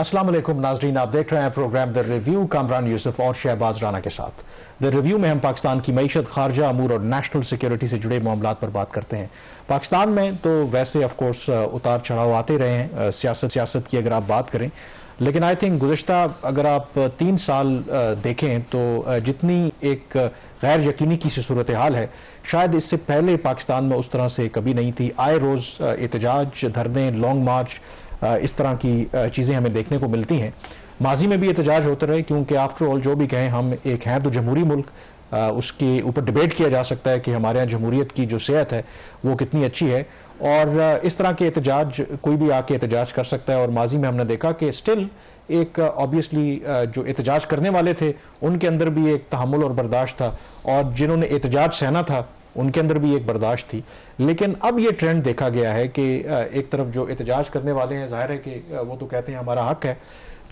अस्सलाम वालेकुम नाजरीन, आप देख रहे हैं program the review Kamran Yusuf और शहबाज राना के साथ। द रिव्यू में हम पाकिस्तान की मईशत, खारजा अमूर और नेशनल सिक्योरिटी से जुड़े मामलात पर बात करते हैं। पाकिस्तान में तो वैसे ऑफ कोर्स उतार चढ़ाव आते रहे हैं सियासत की अगर आप बात करें, लेकिन आई थिंक गुज़िश्ता अगर आप 3 साल देखें तो जितनी एक गैर यकीनी की सी सूरत हाल है, शायद इससे पहले पाकिस्तान में उस तरह से कभी नहीं थी। आए रोज़ एहतजाज, धरने, लॉन्ग मार्च, इस तरह की चीज़ें हमें देखने को मिलती हैं। माजी में भी एहतजाज होते रहे, क्योंकि आफ्टर ऑल जो भी कहें हम एक हैं तो जमहूरी मुल्क, उसके ऊपर डिबेट किया जा सकता है कि हमारे यहाँ जमहूरियत की जो सेहत है वो कितनी अच्छी है, और इस तरह के एहतजाज कोई भी आके एहतजाज कर सकता है। और माजी में हमने देखा कि स्टिल एक ऑब्वियसली जो एहतजाज करने वाले थे उनके अंदर भी एक तहम्मुल और बर्दाश्त था, और जिन्होंने एहतजाज सहना था उनके अंदर भी एक बर्दाश्त थी। लेकिन अब ये ट्रेंड देखा गया है कि एक तरफ जो एहतजाज करने वाले हैं, जाहिर है कि वो तो कहते हैं हमारा हक है,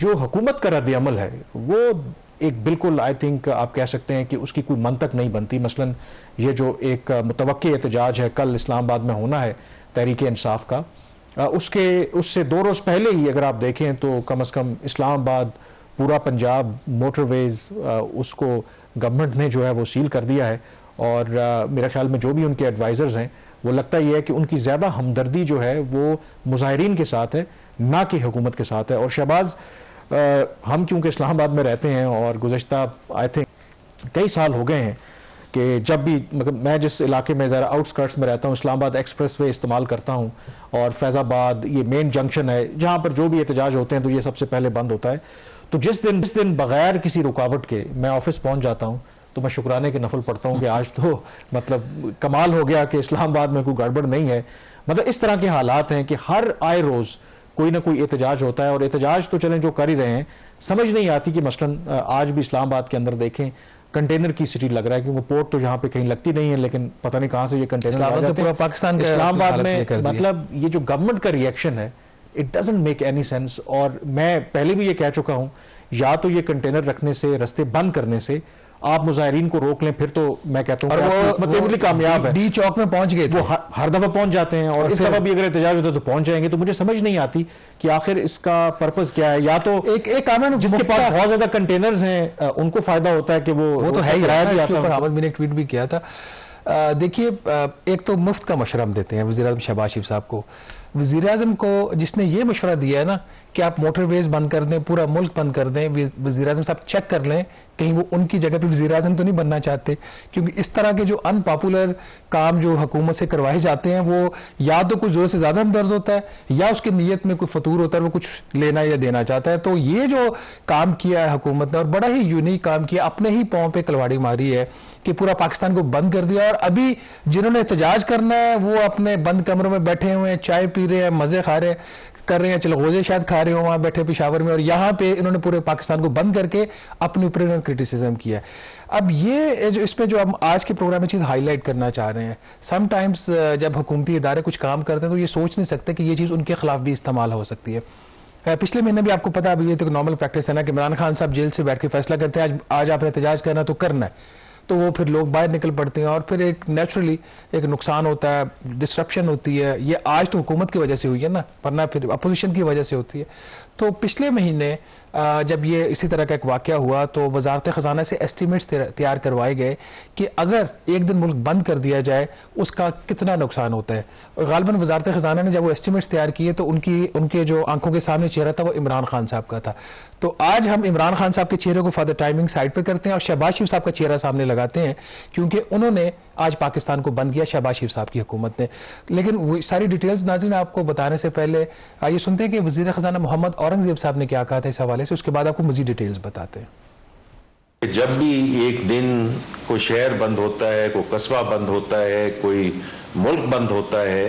जो हुकूमत का रद्द अमल है वो एक बिल्कुल आई थिंक आप कह सकते हैं कि उसकी कोई मंतक नहीं बनती। मसलन ये जो एक मुतवक्की एहतजाज है कल इस्लामाबाद में होना है तहरीक इंसाफ का, उससे 2 रोज़ पहले ही अगर आप देखें तो कम से कम इस्लामाबाद, पूरा पंजाब, मोटरवेज, उसको गवर्नमेंट ने जो है वो सील कर दिया है। और मेरे ख्याल में जो भी उनके एडवाइज़र्स हैं वो लगता ही है कि उनकी ज़्यादा हमदर्दी जो है वो मुजाहिरीन के साथ है, ना कि हुकूमत के साथ है। और शहबाज, हम क्योंकि इस्लामाबाद में रहते हैं और गुज़श्ता आई थिंक कई साल हो गए हैं कि जब भी मतलब मैं जिस इलाके में ज़रा आउटस्कर्ट्स में रहता हूँ, इस्लामाबाद एक्सप्रेसवे इस्तेमाल करता हूँ, और फैज़ाबाद ये मेन जंक्शन है जहाँ पर जो भी एहतजाज होते हैं तो ये सबसे पहले बंद होता है। तो जिस दिन बगैर किसी रुकावट के मैं ऑफिस पहुँच जाता हूँ तो मैं शुक्राने की नफल पढ़ता हूँ कि आज तो मतलब कमाल हो गया कि इस्लामाबाद में कोई गड़बड़ नहीं है। मतलब इस तरह के हालात हैं कि हर आए रोज़ कोई ना कोई एहतजाज होता है, और एहतजाज तो चलें जो कर ही रहे हैं, समझ नहीं आती कि मसलन आज भी इस्लामाबाद के अंदर देखें कंटेनर की सिटी लग रहा है, क्योंकि पोर्ट तो जहाँ पे कहीं लगती नहीं है, लेकिन पता नहीं कहाँ से ये कंटेनर आ जाते हैं पाकिस्तान इस्लामाबाद में। मतलब ये जो गवर्नमेंट का रिएक्शन है it doesn't make any sense. और मैं पहले भी ये कह चुका हूँ, या तो ये कंटेनर रखने से, रास्ते बंद करने से आप मुजाहिरीन को रोक लें, फिर तो मैं कहता हूँ वो कामयाब है। डी चौक में पहुंच गए, वो हर दफा पहुंच जाते हैं, और इस दफा भी अगर एहतजाज होता है तो पहुंच जाएंगे। तो मुझे समझ नहीं आती कि आखिर इसका पर्पस क्या है। या तो एक कामन जिसके पास बहुत ज्यादा कंटेनर्स हैं उनको फायदा होता है कि वो तो है ही। अहमद मैंने एक ट्वीट भी किया था। देखिए, एक तो मुफ्त का मशवरा हम देते हैं वज़ीर आज़म शहबाज शरीफ साहब को। वज़ीर आज़म को जिसने ये मशवरा दिया है ना कि आप मोटरवेज बंद कर दें, पूरा मुल्क बंद कर दें, वज़ीर आज़म साहब चेक कर लें कहीं वो उनकी जगह पे वज़ीर आज़म तो नहीं बनना चाहते। क्योंकि इस तरह के जो अनपॉपुलर काम जो हुकूमत से करवाए जाते हैं वो या तो कुछ ज़रूरत से ज़्यादा दर्द होता है, या उसकी नीयत में कोई फतूर होता है, वो कुछ लेना या देना चाहता है। तो ये जो काम किया है हुकूमत ने, और बड़ा ही यूनिक काम किया, अपने ही पाँव पे कुल्हाड़ी मारी है कि पूरा पाकिस्तान को बंद कर दिया। और अभी जिन्होंने एहतजाज करना है वो अपने बंद कमरों में बैठे हुए हैं, चाय पी रहे हैं, मजे खा रहे कर रहे हैं, चलगोजे शायद खा रहे हो वहां बैठे पेशावर में, और यहाँ पे इन्होंने पूरे पाकिस्तान को बंद करके अपने ऊपर इन्होंने क्रिटिसिज्म किया। अब ये जो इसमें जो हम आज के प्रोग्राम में चीज़ हाईलाइट करना चाह रहे हैं, समटाइम्स जब हुकूमती इदारे कुछ काम करते हैं तो ये सोच नहीं सकते कि ये चीज़ उनके खिलाफ भी इस्तेमाल हो सकती है। पिछले महीने भी आपको पता, अभी ये तो नॉर्मल प्रैक्टिस है ना कि इमरान खान साहब जेल से बैठ के फैसला करते हैं आज आपने एहतजाज करना तो करना है, तो वो फिर लोग बाहर निकल पड़ते हैं, और फिर एक नेचुरली एक नुकसान होता है, डिस्ट्रप्शन होती है। ये आज तो हुकूमत की वजह से हुई है ना, वरना फिर अपोजिशन की वजह से होती है। तो पिछले महीने जब ये इसी तरह का एक वाक़या हुआ तो वजारत ख़जाना से एस्टीमेट्स तैयार करवाए गए कि अगर एक दिन मुल्क बंद कर दिया जाए उसका कितना नुकसान होता है। और गालिबन वजारत ख़जाना ने जब वो एस्टीमेट्स तैयार किए तो उनके जो आंखों के सामने चेहरा था वो इमरान खान साहब का था। तो आज हम इमरान खान साहब के चेहरे को फॉर द टाइमिंग साइड पर करते हैं और शहबाज शरीफ साहब का चेहरा सामने लगाते हैं, क्योंकि उन्होंने आज पाकिस्तान को बंद किया शहबाज शरीफ साहब की हुकूमत ने। लेकिन वो सारी डिटेल्स नाज़रीन आपको बताने से पहले आइए सुनते हैं कि वज़ीर ख़जाना मोहम्मद औरंगज़ेब साहब ने क्या कहा था इस हवाले से, उसके बाद आपको मज़ीद डिटेल्स बताते हैं। जब भी एक दिन कोई शहर बंद होता है, कोई कस्बा बंद होता है, कोई मुल्क बंद होता है,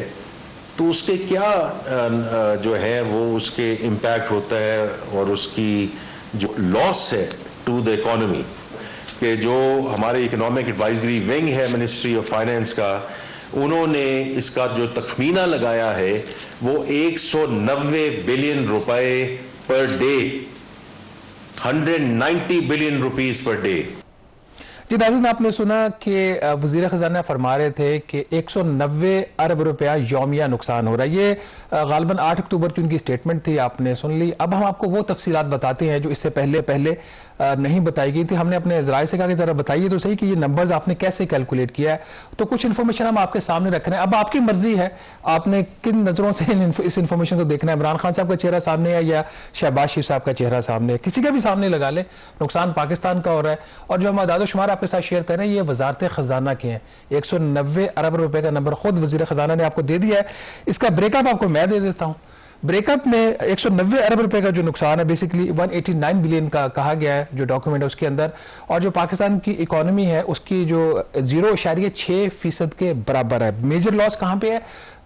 तो उसके क्या जो है वो उसके इम्पैक्ट होता है और उसकी जो लॉस है टू द इकोनॉमी, कि जो हमारे इकोनॉमिक एडवाइजरी विंग है मिनिस्ट्री ऑफ फाइनेंस का, उन्होंने इसका जो तखमीना लगाया है वो 190 बिलियन रुपए per day, 190 billion rupees per day. जी नाज़रीन, आपने सुना कि वज़ीर ख़ज़ाना फरमा रहे थे कि 190 अरब रुपया यौमिया नुकसान हो रहा है। ये गालिबन 8 अक्टूबर की उनकी स्टेटमेंट थी, आपने सुन ली। अब हम आपको वो तफसीलात बताते हैं जो इससे पहले नहीं बताई गई थी। हमने अपने ज़राए से कहा कि ज़रा बताइए तो सही कि ये नंबर्स आपने कैसे कैलकुलेट किया है। तो कुछ इन्फॉर्मेशन हम आपके सामने रख रहे हैं। अब आपकी मर्जी है, आपने किन नज़रों से इस इन्फॉर्मेशन को देखना है। इमरान खान साहब का चेहरा सामने है या शहबाज शरीफ साहब का चेहरा सामने है, किसी का भी सामने लगा ले, नुकसान पाकिस्तान का हो रहा है। और जो हम आदाद शुमार आपके साथ शेयर कर रहे हैं ये वजारत खजाना के हैं। 190 अरब रुपए का नंबर खुद वजीर खजाना ने आपको दे दिया है। इसका ब्रेकअप आपको मैं दे देता हूं। ब्रेकअप में 190 अरब रुपए का जो नुकसान है बेसिकली 189 बिलियन का कहा गया है जो डॉक्यूमेंट है उसके अंदर। और जो पाकिस्तान की इकोनॉमी है उसकी जो 0.6% के बराबर है। मेजर लॉस कहां पे है?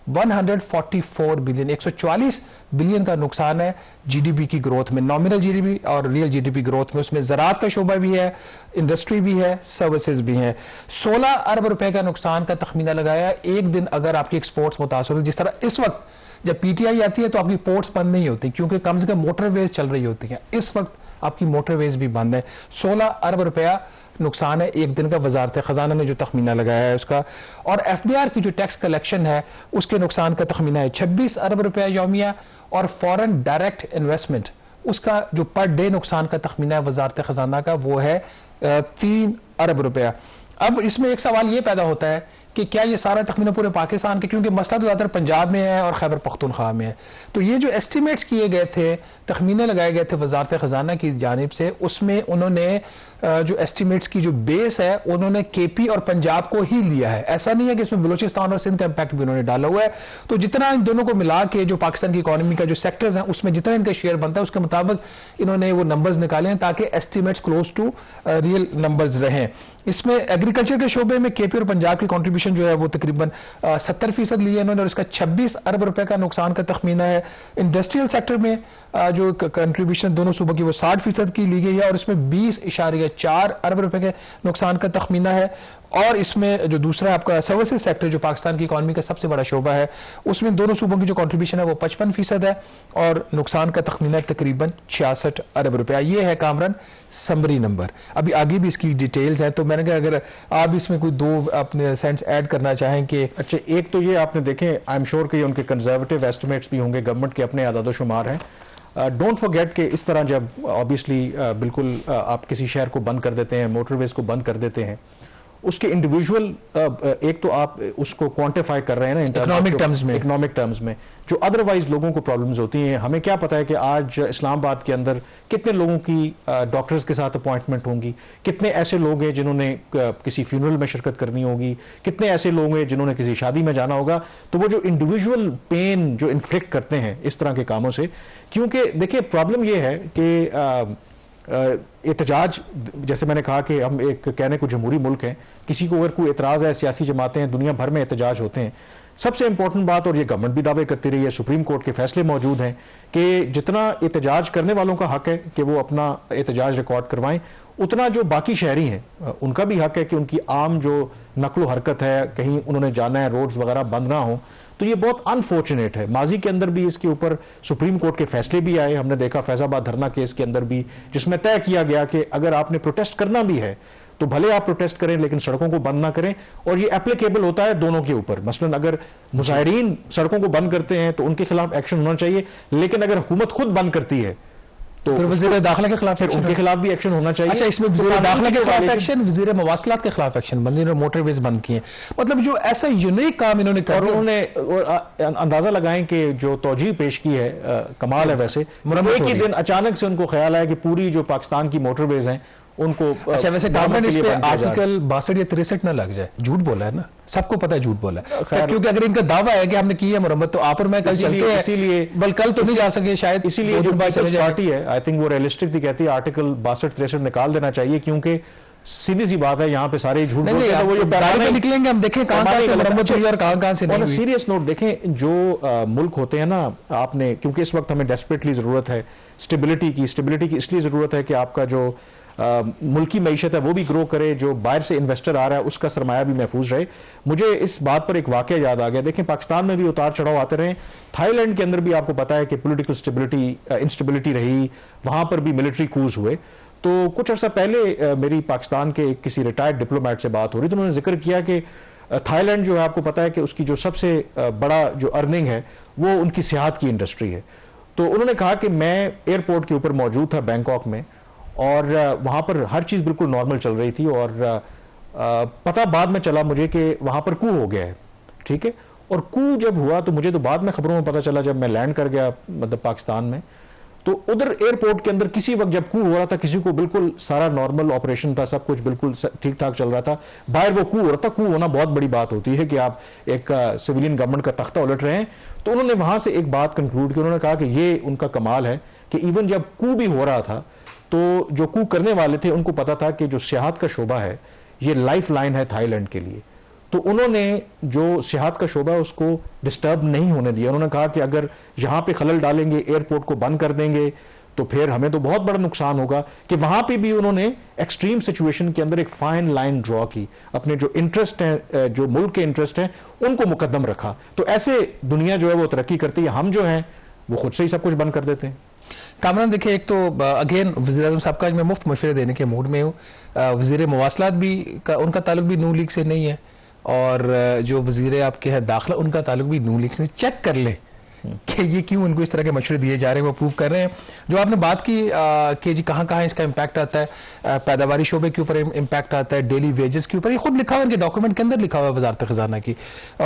144 बिलियन, 144 बिलियन का नुकसान है जीडीपी की ग्रोथ में, नॉमिनल जीडीपी और रियल जीडीपी ग्रोथ में। उसमें ज़राअत का शोबा भी है, इंडस्ट्री भी है, सर्विसेज भी हैं। 16 अरब रुपए का नुकसान का तखमीना लगाया। एक दिन अगर आपकी एक्सपोर्ट्स मुतासर हो, जिस तरह इस वक्त जब पीटीआई आती है तो आपकी पोर्ट्स बंद नहीं होती क्योंकि कम से कम मोटरवेज चल रही होती हैं। इस वक्त आपकी मोटरवेज भी बंद है। 16 अरब रुपया नुकसान है एक दिन का, वजारत खजाना ने जो तखमीना लगाया है उसका। और एफडीआर की जो टैक्स कलेक्शन है उसके नुकसान का तखमीना है 26 अरब रुपया यौमिया। और फॉरेन डायरेक्ट इन्वेस्टमेंट उसका जो पर डे नुकसान का तखमीना है वजारत खजाना का वो है 3 अरब रुपया। अब इसमें एक सवाल ये पैदा होता है कि क्या ये सारा तखमीना पूरे पाकिस्तान के, क्योंकि मसला तो ज़्यादातर पंजाब में है और खैबर पख्तूनख्वा में है। तो ये जो एस्टिमेट्स किए गए थे, तखमीने लगाए गए थे वजारत खजाना की जानिब से, उसमें उन्होंने जो एस्टिमेट्स की जो बेस है उन्होंने केपी और पंजाब को ही लिया है। ऐसा नहीं है कि इसमें बलूचिस्तान और सिंध का इंपैक्ट भी उन्होंने डाला हुआ है। तो जितना इन दोनों को मिला के जो पाकिस्तान की इकोनॉमी का जो सेक्टर्स हैं उसमें जितना इनका शेयर बनता है उसके मुताबिक इन्होंने वो नंबर्स निकाले हैं ताकि estimates close to real numbers रहें। इसमें एग्रीकल्चर के शोबे में केपी और पंजाब की कंट्रीब्यूशन जो है वो तकरीबन 70% ली है इन्होंने और इसका 26 अरब रुपए का नुकसान का तखमीना है। इंडस्ट्रियल सेक्टर में जो कंट्रीब्यूशन दोनों सूबों की वो 60% की ली गई है और इसमें 20.4 अरब रुपए के नुकसान का तखमीना है। और इसमें जो दूसरा आपका सर्विसेज सेक्टर जो पाकिस्तान की इकोनॉमी का सबसे बड़ा शोबा है उसमें दोनों सूबों की जो कंट्रीब्यूशन है वो 55% है और नुकसान का तखमीना तकरीबन 66 अरब रुपया। ये है कामरान समरी नंबर। अभी आगे भी इसकी डिटेल्स हैं तो मैंने कहा अगर आप इसमें कोई दो अपने सेंस ऐड करना चाहें कि अच्छा, एक तो ये आपने देखें, आई एम श्योर कि उनके कंजर्वेटिव एस्टिमेट्स भी होंगे, गवर्नमेंट के अपने आदाद शुमार हैं। डोंट फॉरगेट कि इस तरह जब ऑब्वियसली बिल्कुल आप किसी शहर को बंद कर देते हैं, मोटरवेज को बंद कर देते हैं, उसके इंडिविजुअल एक तो आप उसको क्वांटिफाई कर रहे हैं ना इकोनॉमिक टर्म्स में जो अदरवाइज लोगों को प्रॉब्लम्स होती हैं। हमें क्या पता है कि आज इस्लामाबाद के अंदर कितने लोगों की डॉक्टर्स के साथ अपॉइंटमेंट होंगी, कितने ऐसे लोग हैं जिन्होंने किसी फ्यूनरल में शिरकत करनी होगी, कितने ऐसे लोग हैं जिन्होंने किसी शादी में जाना होगा। तो वो जो इंडिविजुअल पेन जो इन्फ्लिक्ट करते हैं इस तरह के कामों से, क्योंकि देखिए प्रॉब्लम ये है कि एहतजाज, जैसे मैंने कहा कि हम एक कहने को जमहूरी मुल्क है, किसी को अगर कोई एतराज़ है, सियासी जमातें हैं, दुनिया भर में एहतजाज होते हैं। सबसे इंपॉर्टेंट बात, और ये गवर्नमेंट भी दावे करती रही है, सुप्रीम कोर्ट के फैसले मौजूद हैं कि जितना एहतजाज करने वालों का हक है कि वो अपना एहतजाज रिकॉर्ड करवाएं, उतना जो बाकी शहरी हैं उनका भी हक है कि उनकी आम जो नकलो हरकत है, कहीं उन्होंने जाना है, रोड्स वगैरह बंद ना हो। तो ये बहुत अनफॉर्चुनेट है। माजी के अंदर भी इसके ऊपर सुप्रीम कोर्ट के फैसले भी आए, हमने देखा फैजाबाद धरना केस के अंदर भी, जिसमें तय किया गया कि अगर आपने प्रोटेस्ट करना भी है तो भले आप प्रोटेस्ट करें लेकिन सड़कों को बंद ना करें। और ये एप्लीकेबल होता है दोनों के ऊपर। मसलन अगर मुजाहिरीन सड़कों को बंद करते हैं तो उनके खिलाफ एक्शन होना चाहिए, लेकिन अगर हुकूमत खुद बंद करती है तो फिर वज़ीर दाखिला के खिलाफ उनके खिलाफ भी एक्शन होना चाहिए। अच्छा, इसमें वज़ीर दाखिला के खिलाफ एक्शन, वज़ीर मवासलात के खिलाफ एक्शन, बंद मोटरवेज बंद किए, मतलब जो ऐसा यूनिक काम इन्होंने कर, और उन्होंने अंदाजा लगाएं कि जो तौजीह पेश की है कमाल है। वैसे एक ही दिन अचानक से उनको ख्याल आया कि पूरी जो पाकिस्तान की मोटरवेज हैं उनको, अच्छा वैसे गवर्नमेंट इस पे आर्टिकल 62 या 63 ना लग जाए। झूठ बोला है ना, सबको पता है झूठ बोला है, क्योंकि अगर इनका दावा है कि हमने की है मुरम्मत तो आप और मैं कल चलते हैं, इसीलिए बल कल तो नहीं जा सके शायद, इसीलिए जो पार्टी है आई थिंक वो रियलिस्टिक कहती है आर्टिकल 62-63 निकाल देना चाहिए, क्योंकि सीधी सी बात है यहाँ पे सारे झूठ बोलते हैं। वो जो निकलेंगे हम देखें कहां से मुरम्मत हुई और कहां से नहीं। सीरियस नोट देखें, जो मुल्क होते हैं ना, आपने, क्योंकि इस वक्त हमें डेस्परेटली जरूरत है स्टेबिलिटी की इसलिए जरूरत है कि आपका जो मुल्की मईशत है वो भी ग्रो करे, जो बाहर से इन्वेस्टर आ रहा है उसका सरमाया भी महफूज रहे। मुझे इस बात पर एक वाकया याद आ गया। देखें, पाकिस्तान में भी उतार चढ़ाव आते रहे, थाईलैंड के अंदर भी आपको पता है कि पॉलिटिकल इंस्टेबिलिटी रही, वहां पर भी मिलिट्री कूज हुए। तो कुछ अर्सा पहले मेरी पाकिस्तान के किसी रिटायर्ड डिप्लोमेट से बात हो रही, तो उन्होंने जिक्र किया कि थाईलैंड जो है, आपको पता है कि उसकी जो सबसे बड़ा जो अर्निंग है वो उनकी सियाहत की इंडस्ट्री है। तो उन्होंने कहा कि मैं एयरपोर्ट के ऊपर मौजूद था बैंकॉक में, और वहां पर हर चीज बिल्कुल नॉर्मल चल रही थी, और पता बाद में चला मुझे कि वहां पर कू हो गया है, ठीक है। और कू जब हुआ तो मुझे तो बाद में खबरों में पता चला, जब मैं लैंड कर गया मतलब पाकिस्तान में, तो उधर एयरपोर्ट के अंदर किसी वक्त जब कू हो रहा था, किसी को बिल्कुल सारा नॉर्मल ऑपरेशन था, सब कुछ बिल्कुल ठीक ठाक चल रहा था, बाहर वो कू हो रहा था। कू होना बहुत बड़ी बात होती है कि आप एक सिविलियन गवर्नमेंट का तख्ता उलट रहे हैं। तो उन्होंने वहां से एक बात कंक्लूड की, उन्होंने कहा कि ये उनका कमाल है कि इवन जब कू भी हो रहा था तो जो कू करने वाले थे उनको पता था कि जो सियाहत का शोबा है ये लाइफ लाइन है थाईलैंड के लिए, तो उन्होंने जो सियाहत का शोबा है उसको डिस्टर्ब नहीं होने दिया। उन्होंने कहा कि अगर यहां पे खलल डालेंगे, एयरपोर्ट को बंद कर देंगे, तो फिर हमें तो बहुत बड़ा नुकसान होगा। कि वहां पे भी उन्होंने एक्सट्रीम सिचुएशन के अंदर एक फाइन लाइन ड्रॉ की, अपने जो इंटरेस्ट हैं, जो मुल्क के इंटरेस्ट हैं, उनको मुकद्दम रखा। तो ऐसे दुनिया जो है वो तरक्की करती है, हम जो हैं वो खुद से ही सब कुछ बंद कर देते हैं। कामरान देखिए, एक तो अगेन वज़ीर आज़म साहब का मैं मुफ्त मशवरे देने के मूड में हूँ। वज़ीर मवासलात भी उनका ताल्लुक भी नून लीग से नहीं है, और जो वज़ीर आपके हैं दाखिला उनका ताल्लुक भी नून लीग से। चेक कर ले कि ये क्यों उनको इस तरह के मशवरे दिए जा रहे हैं, वो प्रूव कर रहे हैं। जो आपने बात की कि जी कहाँ कहाँ इसका इम्पैक्ट आता है, पैदावारी शोबे के ऊपर इम्पैक्ट आता है, डेली वेजेस के ऊपर, ये खुद लिखा हुआ है इनके डॉक्यूमेंट के अंदर, लिखा हुआ है वजारत खजाना की।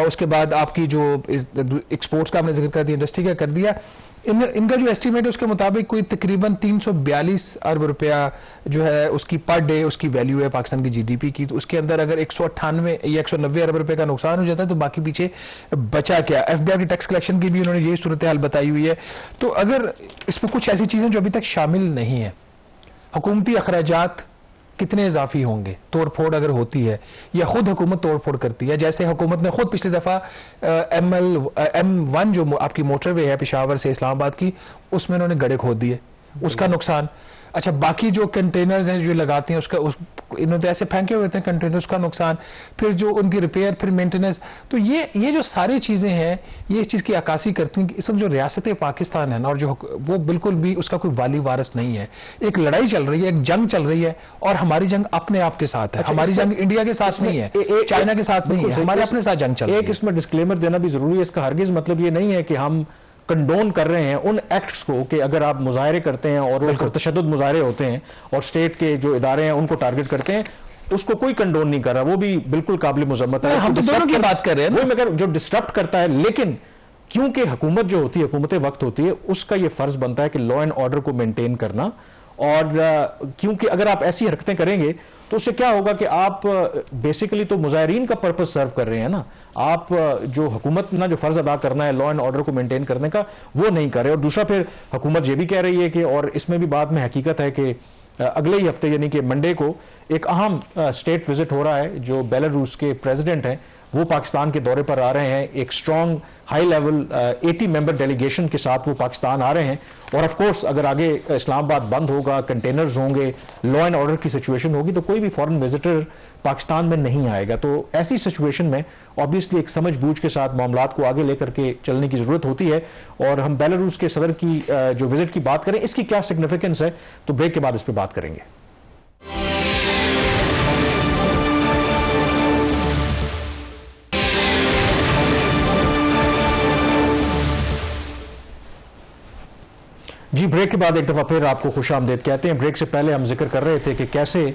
उसके बाद आपकी जो एक्सपोर्ट्स का आपने जिक्र कर दिया, इंडस्ट्री का कर दिया, इनका जो एस्टीमेट है उसके मुताबिक कोई तकरीबन 342 अरब रुपया जो है उसकी पर डे उसकी वैल्यू है पाकिस्तान की जीडीपी की। तो उसके अंदर अगर 198 या 190 अरब रुपए का नुकसान हो जाता है तो बाकी पीछे बचा क्या। एफबीआई की टैक्स कलेक्शन की भी उन्होंने यही सूरत हाल बताई हुई है। तो अगर इसमें कुछ ऐसी चीजें जो अभी तक शामिल नहीं है, हुकूमती अखराजात कितने इजाफी होंगे, तोड़ फोड़ अगर होती है या खुद हुकूमत तोड़ फोड़ करती है, जैसे हुकूमत ने खुद पिछली दफा M1 जो आपकी मोटरवे है पेशावर से इस्लामाबाद की, उसमें उन्होंने गड्ढे खोद दिए, उसका नुकसान। अच्छा, बाकी जो कंटेनर्स हैं जो लगाते हैं उसका इन्होंने तो ऐसे फेंके हुए थे कंटेनर्स का नुकसान, फिर जो उनकी रिपेयर, फिर मेंटेनेंस। तो ये जो सारी चीजें हैं ये इस चीज की अक्कासी करती हैं कि इस वक्त जो रियासत पाकिस्तान है ना, और जो वो बिल्कुल भी उसका कोई वाली वारस नहीं है। एक लड़ाई चल रही है, एक जंग चल रही है, और हमारी जंग अपने आप के साथ है। हमारी जंग इंडिया के साथ नहीं है, चाइना के साथ नहीं है, हमारे अपने साथ जंग चल रही है। एक इसमें डिस्क्लेमर देना भी जरूरी है, इसका हरगिज मतलब ये नहीं है कि हम कंडोन कर रहे हैं उन एक्ट्स को कि अगर आप मुजाहरे करते हैं और वो तशद्दुद मुजाहरे होते हैं और स्टेट के जो इदारे हैं उनको टारगेट करते हैं, उसको कोई कंडोन नहीं कर रहा, वो भी बिल्कुल काबिल मुजम्मत है। हम तो दोनों की बात कर रहे हैं, वही मगर जो डिस्टर्ब करता है, लेकिन क्योंकि हुकूमत जो होती है, हुकूमत वक्त होती है, उसका ये फर्ज बनता है कि लॉ एंड ऑर्डर को मेंटेन करना। और क्योंकि अगर आप ऐसी हरकतें करेंगे तो उससे क्या होगा कि आप बेसिकली तो मुजाहिरीन का पर्पस सर्व कर रहे हैं ना, आप जो हुकूमत ना जो फर्ज अदा करना है लॉ एंड ऑर्डर को मेंटेन करने का, वो नहीं कर रहे। और दूसरा फिर हुकूमत ये भी कह रही है कि, और इसमें भी बाद में हकीकत है कि अगले ही हफ्ते यानी कि मंडे को एक अहम स्टेट विजिट हो रहा है। जो बेलारूस के प्रेसिडेंट हैं वो पाकिस्तान के दौरे पर आ रहे हैं, एक strong high level 80 member delegation के साथ वो पाकिस्तान आ रहे हैं। और ऑफ कोर्स अगर आगे इस्लामाबाद बंद होगा, कंटेनर्स होंगे, लॉ एंड ऑर्डर की सिचुएशन होगी, तो कोई भी फॉरेन विजिटर पाकिस्तान में नहीं आएगा। तो ऐसी सिचुएशन में ऑब्वियसली एक समझ बूझ के साथ मामलात को आगे लेकर के चलने की जरूरत होती है। और हम बेलारूस के सदर की जो विजिट की बात करें, इसकी क्या सिग्निफिकेंस है, तो ब्रेक के बाद इस पर बात करेंगे। जी, ब्रेक के बाद एक दफा फिर आपको खुशामदीद कहते हैं। ब्रेक से पहले हम जिक्र कर रहे थे कि कैसे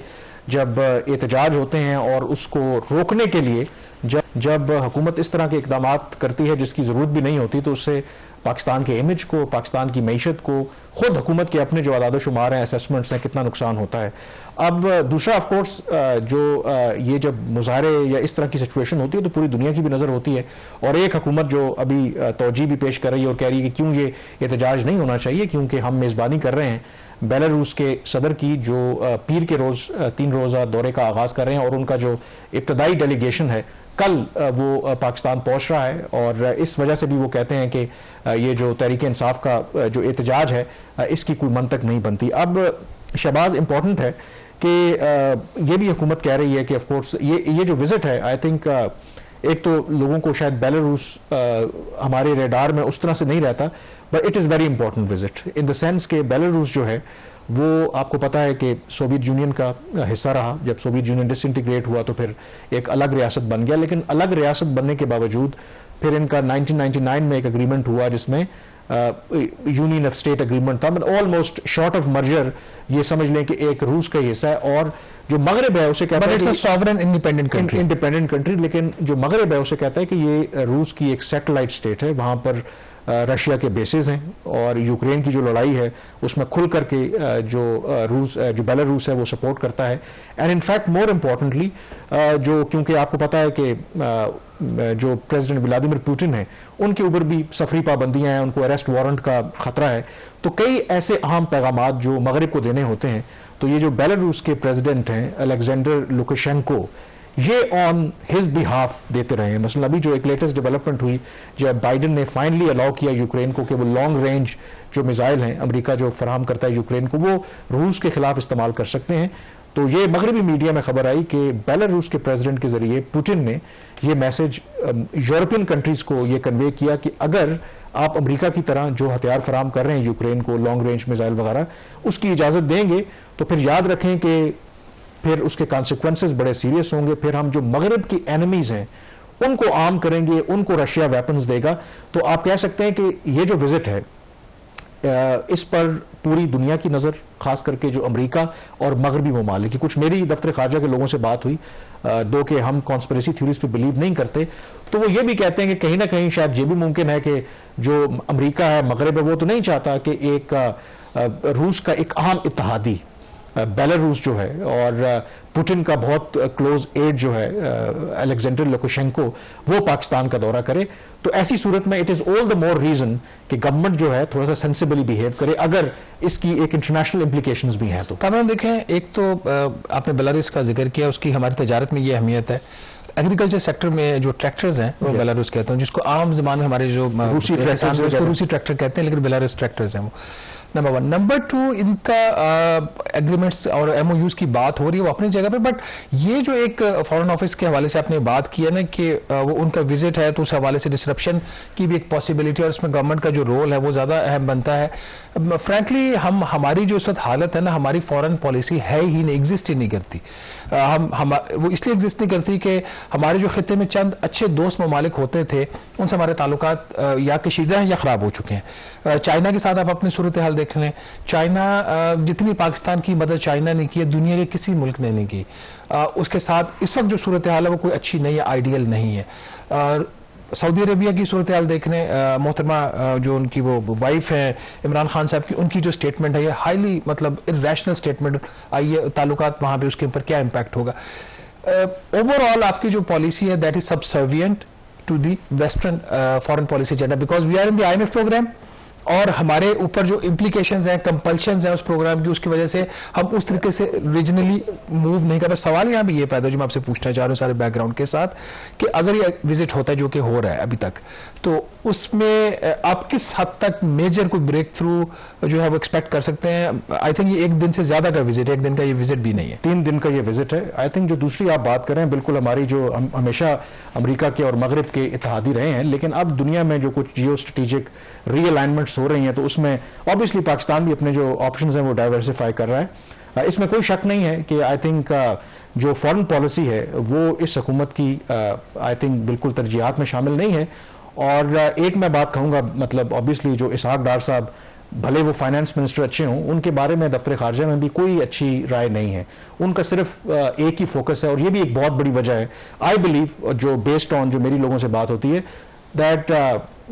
जब एहतजाज होते हैं और उसको रोकने के लिए जब हुकूमत इस तरह के इकदाम करती है जिसकी जरूरत भी नहीं होती, तो उससे पाकिस्तान के इमेज को, पाकिस्तान की मईशत को, खुद हुकूमत के अपने जो आदाद शुमार हैं, असेसमेंट्स हैं, कितना नुकसान होता है। अब दूसरा ऑफ कोर्स जो ये जब मुजाहरे या इस तरह की सिचुएशन होती है तो पूरी दुनिया की भी नज़र होती है। और एक हुकूमत जो अभी तौजीह भी पेश कर रही है और कह रही है कि क्यों ये एहतजाज नहीं होना चाहिए, क्योंकि हम मेज़बानी कर रहे हैं बेलारूस के सदर की, जो पीर के रोज़ 3 रोज़ा दौरे का आगाज़ कर रहे हैं। और उनका जो इब्तदाई डेलीगेशन है कल वो पाकिस्तान पहुंच रहा है। और इस वजह से भी वो कहते हैं कि ये जो तहरीक इंसाफ का जो एहतजाज है इसकी कोई मंतक नहीं बनती। अब शहबाज इंपॉर्टेंट है कि ये भी हुकूमत कह रही है कि ऑफ कोर्स ये जो विजिट है, आई थिंक एक तो लोगों को शायद बेलारूस हमारे रेडार में उस तरह से नहीं रहता, but it is very important visit in the sense के बेलारूस जो है वो आपको पता है कि सोवियत यूनियन का हिस्सा रहा। जब सोवियत यूनियन डिसइंटीग्रेट हुआ तो फिर एक अलग रियासत बन गया, लेकिन अलग रियासत बनने के बावजूद फिर इनका 1999 में एक एग्रीमेंट हुआ जिसमें यूनियन ऑफ स्टेट एग्रीमेंट था। ऑलमोस्ट शॉर्ट ऑफ मर्जर ये समझ लें कि एक रूस का हिस्सा है, और जो मगरब है उसे कहता है सॉवरेन इंडिपेंडेंट कंट्री, लेकिन जो मगरब है उसे कहता है कि ये रूस की एक सैटेलाइट स्टेट है, वहां पर रशिया के बेसिस हैं, और यूक्रेन की जो लड़ाई है उसमें खुल करके जो बेलारूस है वो सपोर्ट करता है। एंड इनफैक्ट मोर इम्पोर्टेंटली जो, क्योंकि आपको पता है कि जो प्रेसिडेंट व्लादिमीर पुतिन है उनके ऊपर भी सफरी पाबंदियां हैं, उनको अरेस्ट वारंट का खतरा है, तो कई ऐसे अहम पैगाम जो मगरब को देने होते हैं, तो ये जो बेलारूस के प्रेसिडेंट हैं अलेक्जेंडर लुकाशेंको, ये ऑन हिज बिहाफ देते रहे हैं। मसलन अभी जो एक लेटेस्ट डेवलपमेंट हुई जब बाइडेन ने फाइनली अलाउ किया यूक्रेन को कि वो लॉन्ग रेंज जो मिसाइल हैं अमेरिका जो फराहम करता है यूक्रेन को, वो रूस के खिलाफ इस्तेमाल कर सकते हैं, तो ये मगरबी मीडिया में खबर आई कि बेलारूस के प्रेसिडेंट के जरिए पुतिन ने ये मैसेज यूरोपियन कंट्रीज को ये कन्वे किया कि अगर आप अमेरिका की तरह जो हथियार फराहम कर रहे हैं यूक्रेन को, लॉन्ग रेंज मिसाइल वगैरह, उसकी इजाजत देंगे तो फिर याद रखें कि फिर उसके कॉन्सिक्वेंसेस बड़े सीरियस होंगे, फिर हम जो मगरब की एनिमीज हैं उनको आर्म करेंगे, उनको रशिया वेपन्स देगा। तो आप कह सकते हैं कि ये जो विजिट है इस पर पूरी दुनिया की नज़र, खास करके जो अमेरिका और मगरबी ममालिक की, कुछ मेरी दफ्तर खारजा के लोगों से बात हुई, दो के हम कॉन्स्पिरेसी थ्योरीज पे बिलीव नहीं करते, तो वो ये भी कहते हैं कि कहीं ना कहीं शायद ये भी मुमकिन है कि जो अमेरिका है, मगरब है, वो तो नहीं चाहता कि एक रूस का एक अहम इत्तेहादी बेलारूस जो है और पुतिन का बहुत क्लोज एड जो है अलेक्जेंडर लुकाशेंको, वो पाकिस्तान का दौरा करे। तो ऐसी सूरत में it is all the more reason कि गवर्नमेंट जो है थोड़ा सा सेंसिबली बिहेव करे, अगर इसकी एक इंटरनेशनल इम्प्लीकेशंस भी हैं तो। कामरान देखें, एक तो आपने बेलारूस का जिक्र किया, उसकी हमारी तजारत में ये अहमियत है। एग्रीकल्चर सेक्टर में जो ट्रैक्टर्स हैं वो बेलारूस कहते हैं, जिसको आम जबान में हमारे जो रूसी ट्रैक्टर कहते हैं, लेकिन बेलारूस ट्रैक्टर्स हैं वो। नंबर 1। नंबर 2, इनका एग्रीमेंट्स और एमओयूज की बात हो रही है वो अपनी जगह पे, बट ये जो एक फॉरेन ऑफिस के हवाले से आपने बात किया ना कि वो उनका विजिट है, तो उस हवाले से डिसरप्शन की भी एक पॉसिबिलिटी, और इसमें गवर्नमेंट का जो रोल है वो ज़्यादा अहम बनता है। फ्रैंकली हमारी जो इस वक्त हालत है ना, हमारी फॉरेन पॉलिसी है ही नहीं, एग्जिस्ट ही नहीं करती। वो इसलिए एग्जिस्ट नहीं करती कि हमारे जो खिते में चंद अच्छे दोस्त ममालिक होते थे, उनसे हमारे ताल्लुकात या कशीदा हैं या ख़राब हो चुके हैं। चाइना के साथ आप अपनी सूरत हाल देख लें, चाइना जितनी पाकिस्तान की मदद चाइना ने की है, दुनिया के किसी मुल्क ने नहीं की। उसके साथ इस वक्त जो सूरत हाल है वो कोई अच्छी नहीं है, आइडियल नहीं है। सऊदी अरेबिया की सूरत हाल देख लें, मोहतरमा जो उनकी वो वाइफ है इमरान खान साहब की, उनकी जो स्टेटमेंट है ये हाईली मतलब इरैशनल स्टेटमेंट आई है। ताल्लुकात वहाँ पे उसके ऊपर क्या इम्पैक्ट होगा। ओवरऑल आपकी जो पॉलिसी है that is subservient to the western foreign policy agenda, because we are in the IMF program, और हमारे ऊपर जो इम्प्लीकेशंस हैं, कंपल्शंस हैं उस प्रोग्राम की, उसकी वजह से हम उस तरीके से रीजनली मूव नहीं कर पाए। सवाल यहाँ भी ये पैदा जो मैं आपसे पूछना चाह रहा हूँ सारे बैकग्राउंड के साथ, कि अगर ये विजिट होता है जो कि हो रहा है अभी तक, तो उसमें आप किस हद तक मेजर कोई ब्रेक थ्रू जो है वो एक्सपेक्ट कर सकते हैं। आई थिंक ये एक दिन से ज्यादा का विजिट है, एक दिन का ये विजिट भी नहीं है, 3 दिन का ये विजिट है। आई थिंक जो दूसरी आप बात करें, बिल्कुल हमारी जो हम हमेशा अमेरिका के और मगरब के इत्तेहादी रहे हैं, लेकिन अब दुनिया में जो कुछ जियो स्ट्रेटेजिक रीअलाइनमेंट्स हो रही हैं, तो उसमें ऑब्वियसली पाकिस्तान भी अपने जो ऑप्शंस हैं वो डाइवर्सिफाई कर रहा है। इसमें कोई शक नहीं है कि आई थिंक जो फॉरेन पॉलिसी है वो इस हुकूमत की आई थिंक बिल्कुल तरजीहात में शामिल नहीं है। और एक मैं बात कहूँगा, मतलब ऑब्वियसली जो इसहाक डार साहब, भले वो फाइनेंस मिनिस्टर अच्छे हों, उनके बारे में दफ्तर खारजा में भी कोई अच्छी राय नहीं है। उनका सिर्फ एक ही फोकस है, और ये भी एक बहुत बड़ी वजह है आई बिलीव, जो बेस्ड ऑन जो मेरी लोगों से बात होती है, that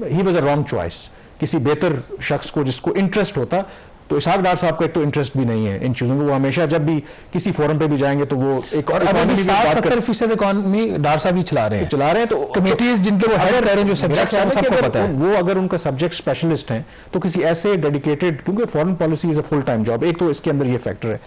he was a wrong choice. किसी बेहतर शख्स को जिसको इंटरेस्ट होता, तो इसहाक डार साहब का एक तो इंटरेस्ट भी नहीं है इन चीजों को। वो हमेशा जब भी किसी फोरम पे भी जाएंगे तो वो एक और 70% इकोनॉमी डार साहब ही चला रहे हैं, तो कमेटीज जिनके वो हेड कर रहे हैं, जो सब्जेक्ट्स हैं सबको पता है। वो अगर उनका सब्जेक्ट स्पेशलिस्ट हैं तो किसी ऐसे डेडिकेटेड, क्योंकि foreign policy is a full time job, एक तो इसके अंदर ये फैक्टर है।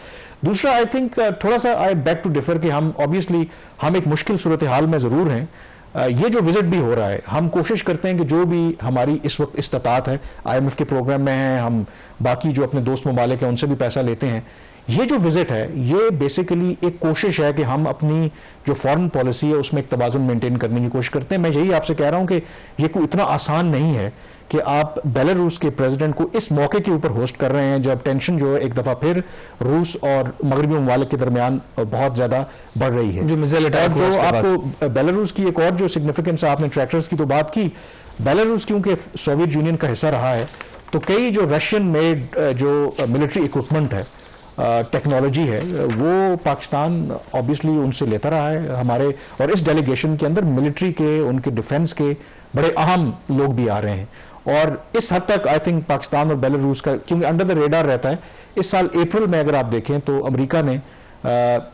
दूसरा आई थिंक थोड़ा सा आई बैक टू डिफर कि हम ऑब्वियसली हम एक मुश्किल सूरत हाल में जरूर हैं। ये जो विजिट भी हो रहा है, हम कोशिश करते हैं कि जो भी हमारी इस वक्त इस्तात है, IMF के प्रोग्राम में हैं, हम बाकी जो अपने दोस्त ममालिक हैं उनसे भी पैसा लेते हैं। ये जो विजिट है ये बेसिकली एक कोशिश है कि हम अपनी जो फॉरेन पॉलिसी है उसमें एक तवाज़ुन मेंटेन करने की कोशिश करते हैं। मैं यही आपसे कह रहा हूं कि ये कोई इतना आसान नहीं है कि आप बेलारूस के प्रेसिडेंट को इस मौके के ऊपर होस्ट कर रहे हैं जब टेंशन जो है एक दफा फिर रूस और मगरबी ममालिक के दरमियान बहुत ज्यादा बढ़ रही है। जो मिसाइल अटैक जो आपको बेलारूस की एक और जो सिग्निफिकेंस, आपने ट्रैक्टर्स की तो बात की, बेलारूस क्योंकि सोवियत यूनियन का हिस्सा रहा है तो कई जो रशियन मेड जो मिलिट्री इक्विपमेंट है, टेक्नोलॉजी है, वो पाकिस्तान ऑब्वियसली उनसे लेता रहा है हमारे, और इस डेलीगेशन के अंदर मिलिट्री के, उनके डिफेंस के बड़े अहम लोग भी आ रहे हैं। और इस हद तक आई थिंक पाकिस्तान और बेलारूस का क्योंकि अंडर द रेडार रहता है। इस साल अप्रैल में अगर आप देखें तो अमेरिका ने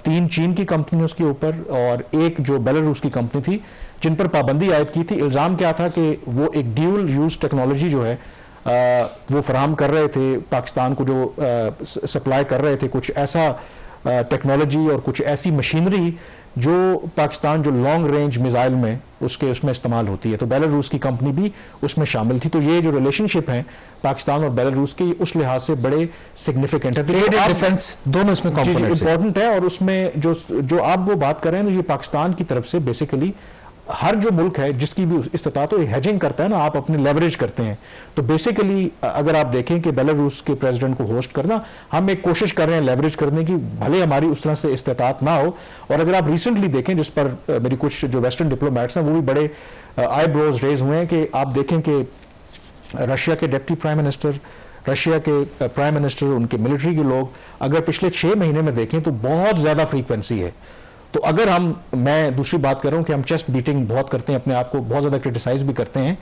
3 चीन की कंपनियों के ऊपर और एक जो बेलारूस की कंपनी थी जिन पर पाबंदी आयद की थी। इल्ज़ाम क्या था कि वो एक ड्यूल यूज टेक्नोलॉजी जो है वो फराहम कर रहे थे पाकिस्तान को, जो सप्लाई कर रहे थे कुछ ऐसा टेक्नोलॉजी और कुछ ऐसी मशीनरी जो पाकिस्तान जो लॉन्ग रेंज मिसाइल में उसमें इस्तेमाल होती है। तो बेलारूस की कंपनी भी उसमें शामिल थी। तो ये जो रिलेशनशिप है पाकिस्तान और बेलारूस के, उस लिहाज से बड़े सिग्निफिकेंट है, ट्रेड एंड डिफेंस दोनों इसमें कंपोनेंट्स इंपॉर्टेंट है। और उसमें जो आप वो बात कर रहे हैं, ये पाकिस्तान की तरफ से बेसिकली हर जो मुल्क है जिसकी भी इस्तिताअत, तो हेजिंग करता है ना, आप अपने लेवरेज करते हैं। तो बेसिकली अगर आप देखें कि बेलारूस के प्रेसिडेंट को होस्ट करना, हम एक कोशिश कर रहे हैं लेवरेज करने की, भले हमारी उस तरह से इस्तिताअत ना हो। और अगर आप रिसेंटली देखें, जिस पर मेरी कुछ जो वेस्टर्न डिप्लोमैट्स हैं वो भी बड़े आईब्रोज रेज हुए हैं, कि आप देखें कि रशिया के डिप्टी प्राइम मिनिस्टर, रशिया के प्राइम मिनिस्टर, उनके मिलिट्री के लोग अगर पिछले 6 महीने में देखें तो बहुत ज्यादा फ्रीक्वेंसी है। तो अगर मैं दूसरी बात कर रहा हूं कि हम चेस्ट बीटिंग बहुत करते हैं, अपने आप को बहुत ज्यादा क्रिटिसाइज भी करते हैं,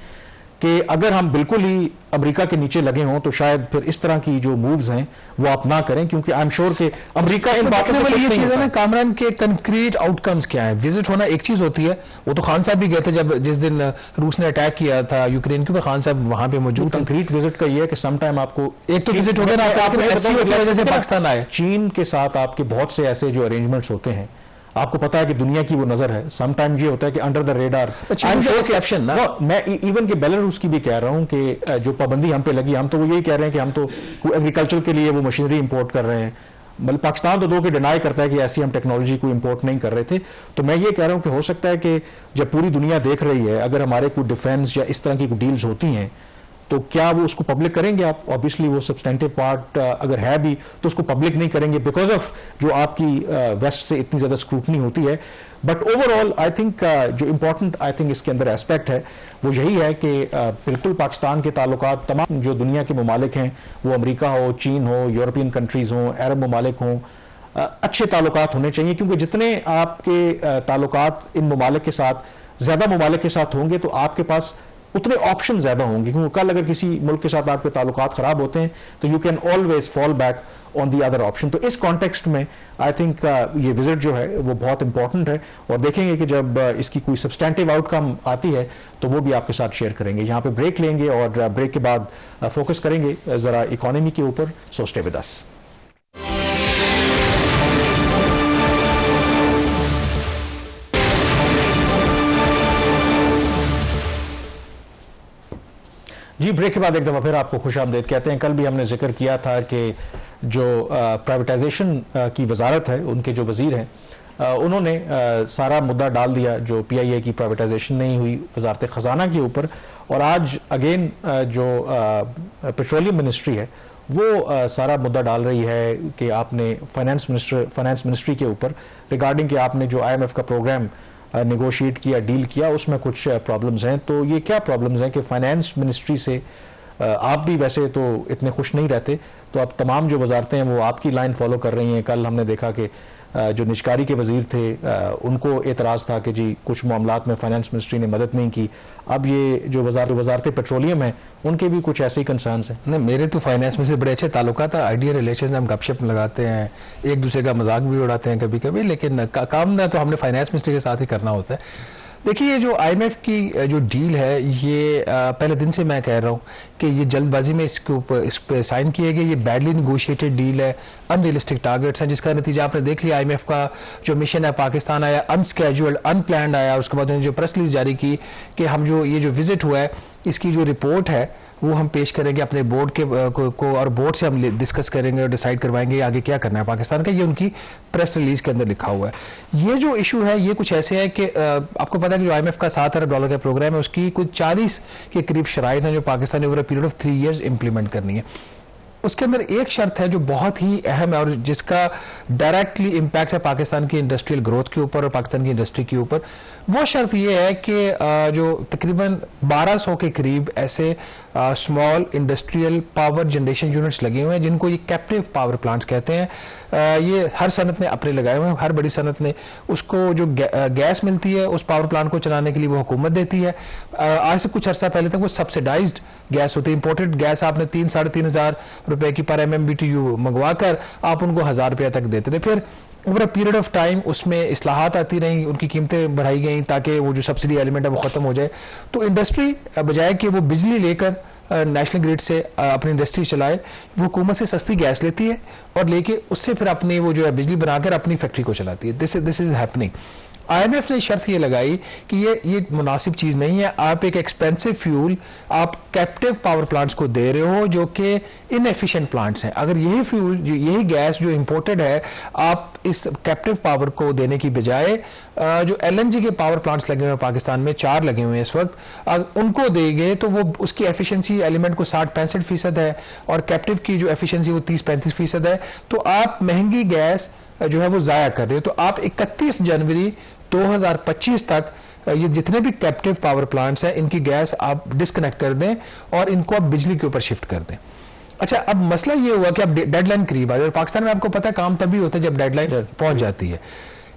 कि अगर हम बिल्कुल ही अमेरिका के नीचे लगे हों तो शायद फिर इस तरह की जो मूव्स हैं वो आप ना करें, क्योंकि आई एम श्योर कि अमेरिका इन बातों में ये चीज है ना कामरान के कंक्रीट आउटकम्स क्या है। विजिट होना एक चीज होती है, वो तो खान साहब भी गए थे जब जिस दिन रूस ने अटैक किया था यूक्रेन के ऊपर, खान साहब वहां पे मौजूद। कंक्रीट विजिट का ये है कि सम टाइम आपको एक तो विजिट हो गया ना, वजह से पाकिस्तान आए। चीन के साथ आपके बहुत से ऐसे जो अरेंजमेंट्स होते हैं, आपको पता है कि दुनिया की वो नजर है, सम टाइम ये होता है कि अंडर द रेडार एक्सेप्शन ना। मैं इवन के बेलारूस की भी कह रहा हूं कि जो पाबंदी हम पे लगी, हम तो वो यही कह रहे हैं कि हम तो एग्रीकल्चर के लिए वो मशीनरी इंपोर्ट कर रहे हैं। मतलब पाकिस्तान तो दो के डिनाई करता है कि ऐसी हम टेक्नोलॉजी को इंपोर्ट नहीं कर रहे थे। तो मैं ये कह रहा हूं कि हो सकता है कि जब पूरी दुनिया देख रही है, अगर हमारे कोई डिफेंस या इस तरह की कोई डील्स होती हैं तो क्या वो उसको पब्लिक करेंगे आप? ऑब्वियसली वो सब्सटेंटिव पार्ट अगर है भी तो उसको पब्लिक नहीं करेंगे बिकॉज ऑफ जो आपकी वेस्ट से इतनी ज्यादा स्क्रूटनी होती है। बट ओवरऑल आई थिंक जो इंपॉर्टेंट आई थिंक इसके अंदर एस्पेक्ट है वो यही है कि बिल्कुल पाकिस्तान के ताल्लुकात तमाम जो दुनिया के ममालिक हैं, वो अमेरिका हो, चीन हो, यूरोपियन कंट्रीज हो, अरब ममालिक हों, अच्छे ताल्लुकात होने चाहिए, क्योंकि जितने आपके ताल्लुकात इन ममालिक के साथ, ज्यादा ममालिक के साथ होंगे तो आपके पास उतने ऑप्शन ज्यादा होंगे। क्योंकि कल अगर किसी मुल्क के साथ आपके ताल्लुकात खराब होते हैं तो you can always fall back on the other option. तो इस कॉन्टेक्स्ट में आई थिंक ये विजिट जो है वो बहुत इंपॉर्टेंट है, और देखेंगे कि जब इसकी कोई सब्सटेंटिव आउटकम आती है तो वो भी आपके साथ शेयर करेंगे। यहाँ पे ब्रेक लेंगे और ब्रेक के बाद फोकस करेंगे जरा इकोनॉमी के ऊपर। So stay with us. जी, ब्रेक के बाद एक दफा फिर आपको खुशामदीद कहते हैं। कल भी हमने जिक्र किया था कि जो प्राइवेटाइजेशन की वजारत है, उनके जो वजीर हैं उन्होंने सारा मुद्दा डाल दिया जो PIA की प्राइवेटाइजेशन नहीं हुई वजारत खजाना के ऊपर। और आज अगेन जो पेट्रोलियम मिनिस्ट्री है वो सारा मुद्दा डाल रही है कि आपने फाइनेंस मिनिस्ट्री के ऊपर रिगार्डिंग कि आपने जो IMF का प्रोग्राम नेगोशिएट किया, डील किया, उसमें कुछ प्रॉब्लम्स हैं। तो ये क्या प्रॉब्लम्स हैं कि फाइनेंस मिनिस्ट्री से आप भी वैसे तो इतने खुश नहीं रहते, तो अब तमाम जो वजारतें हैं वो आपकी लाइन फॉलो कर रही हैं। कल हमने देखा कि जो निजकारी के वजीर थे उनको एतराज़ था कि जी कुछ मामलात में फाइनेंस मिनिस्ट्री ने मदद नहीं की। अब ये जो वजारत पेट्रोलियम है उनके भी कुछ ऐसे ही कंसर्न्स हैं। नहीं, मेरे तो फाइनेंस में से बड़े अच्छे ताल्लुकात है, आइडियल रिलेशन, हम गपशप लगाते हैं, एक दूसरे का मजाक भी उड़ाते हैं कभी कभी, लेकिन काम ना तो हमने फाइनेंस मिनिस्ट्री के साथ ही करना होता है। देखिए, ये जो IMF की जो डील है, ये पहले दिन से मैं कह रहा हूँ कि ये जल्दबाजी में इस पर साइन किए गए, ये बैडली निगोशिएटेड डील है, अनरियलिस्टिक टारगेट्स हैं, जिसका नतीजा आपने देख लिया। IMF का जो मिशन है पाकिस्तान आया, अनस्केड्यूल्ड, अनप्लान्ड आया, उसके बाद उन्होंने जो प्रेस रिलीज जारी की कि हम जो ये जो विजिट हुआ है इसकी जो रिपोर्ट है वो हम पेश करेंगे अपने बोर्ड के को और बोर्ड से हम डिस्कस करेंगे और डिसाइड करवाएंगे आगे क्या करना है पाकिस्तान का। ये उनकी प्रेस रिलीज के अंदर लिखा हुआ है। ये जो इशू है ये कुछ ऐसे है कि आपको पता है कि जो IMF का $7 अरब का प्रोग्राम है उसकी कुछ 40 के करीब शराइत हैं जो पाकिस्तान ने over a period of 3 years implement करनी है। उसके अंदर एक शर्त है जो बहुत ही अहम है और जिसका डायरेक्टली इम्पैक्ट है पाकिस्तान की इंडस्ट्रियल ग्रोथ के ऊपर और पाकिस्तान की इंडस्ट्री के ऊपर। वो शर्त ये है कि जो तकरीबन 1200 के करीब ऐसे small industrial power generation units लगे हुए हैं जिनको ये कैप्टिव पावर प्लांट्स कहते हैं। ये हर सनत ने अपने लगाए हुए हैं, हर बड़ी सनत ने। उसको जो गैस मिलती है उस पावर प्लांट को चलाने के लिए वो हुकूमत देती है। आज से कुछ अर्सा पहले तक वो सब्सिडाइज्ड गैस होती है। इंपोर्टेड गैस आपने 3-3.5 हज़ार रुपए की पर MMBTU मंगवा कर आप उनको 1000 रुपया तक देते थे। फिर over a period of time उसमें इस्लाहात आती रही, उनकी कीमतें बढ़ाई गई ताकि वो जो सब्सिडी एलिमेंट है वो खत्म हो जाए। तो इंडस्ट्री बजाय कि वो बिजली लेकर नेशनल ग्रिड से अपनी इंडस्ट्री चलाए, वो हुकूमत से सस्ती गैस लेती है और लेके उससे फिर अपनी वो जो है बिजली बनाकर अपनी फैक्ट्री को चलाती है। This is happening. IMF ने शर्त ये लगाई कि ये मुनासिब चीज़ नहीं है। आप एक एक्सपेंसिव फ्यूल आप कैप्टिव पावर प्लांट्स को दे रहे हो जो कि इनएफिशिएंट प्लांट्स हैं। अगर यही फ्यूल यही गैस जो इंपोर्टेड है आप इस कैप्टिव पावर को देने की बजाय जो LNG के पावर प्लांट्स लगे हुए हैं पाकिस्तान में 4 लगे हुए हैं इस वक्त, अगर उनको देंगे तो वो उसकी एफिशिएंसी एलिमेंट को 60-65% है और कैप्टिव की जो एफिशिएंसी वो 30-35% है। तो आप महंगी गैस जो है वो जाया कर रहे हो। तो आप 31 जनवरी 2025 तक ये जितने भी कैप्टिव पावर प्लांट्स हैं इनकी गैस आप डिस्कनेक्ट कर दें और इनको आप बिजली के ऊपर शिफ्ट कर दें। अच्छा, अब मसला ये हुआ कि अब डेडलाइन करीब आ गई और पाकिस्तान में आपको पता है काम तभी होता है जब डेडलाइन पहुंच जाती है।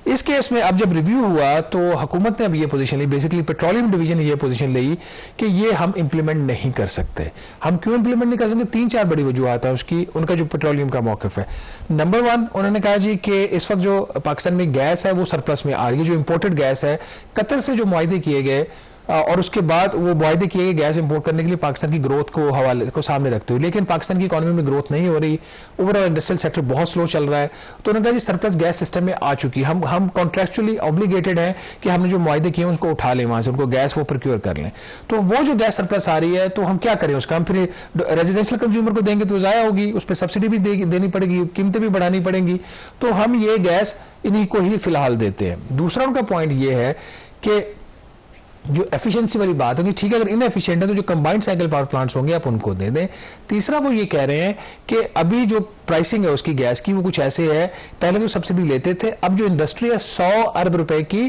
इस केस में अब जब रिव्यू हुआ तो हुकूमत ने अब ये पोजीशन ली, बेसिकली पेट्रोलियम डिवीजन ने ये पोजीशन ली कि ये हम इंप्लीमेंट नहीं कर सकते। हम क्यों इंप्लीमेंट नहीं कर सकते? 3-4 बड़ी वजूहत है उसकी, उनका जो पेट्रोलियम का मौक़िफ़ है। नंबर 1, उन्होंने कहा जी कि इस वक्त जो पाकिस्तान में गैस है वो सरप्लस में आ रही है। जो इंपोर्टेड गैस है कतर से जो मुआहदे किए गए और उसके बाद वो मुआहदे किए गए गैस इंपोर्ट करने के लिए पाकिस्तान की ग्रोथ को हवाले को सामने रखते हुए, लेकिन पाकिस्तान की इकोनॉमी में ग्रोथ नहीं हो रही, ओवरऑल इंडस्ट्रियल सेक्टर बहुत स्लो चल रहा है। तो उन्होंने कहा जी सरप्लस गैस सिस्टम में आ चुकी, हम कॉन्ट्रेक्चुअली ऑब्लिगेटेड हैं कि हमने जो मुआहदे किए उनको उठा लें वहां से, उनको गैस वो प्रोक्योर कर लें। तो वो जो गैस सरप्लस आ रही है तो हम क्या करें उसका? हम फिर रेजिडेंशियल कंज्यूमर को देंगे तो ज़ाया होगी, उस पर सब्सिडी भी देनी पड़ेगी, कीमतें भी बढ़ानी पड़ेंगी। तो हम ये गैस इन्हीं को ही फिलहाल देते हैं। दूसरा उनका पॉइंट ये है कि जो एफिशिएंसी वाली बात होगी, ठीक है, अगर इनएफिशिएंट है तो जो कंबाइंड साइकिल पावर प्लांट्स होंगे आप उनको दे दें। तीसरा वो ये कह रहे हैं कि अभी जो प्राइसिंग है उसकी गैस की वो कुछ ऐसे है, पहले तो सब्सिडी लेते थे, अब जो इंडस्ट्री है 100 अरब रुपए की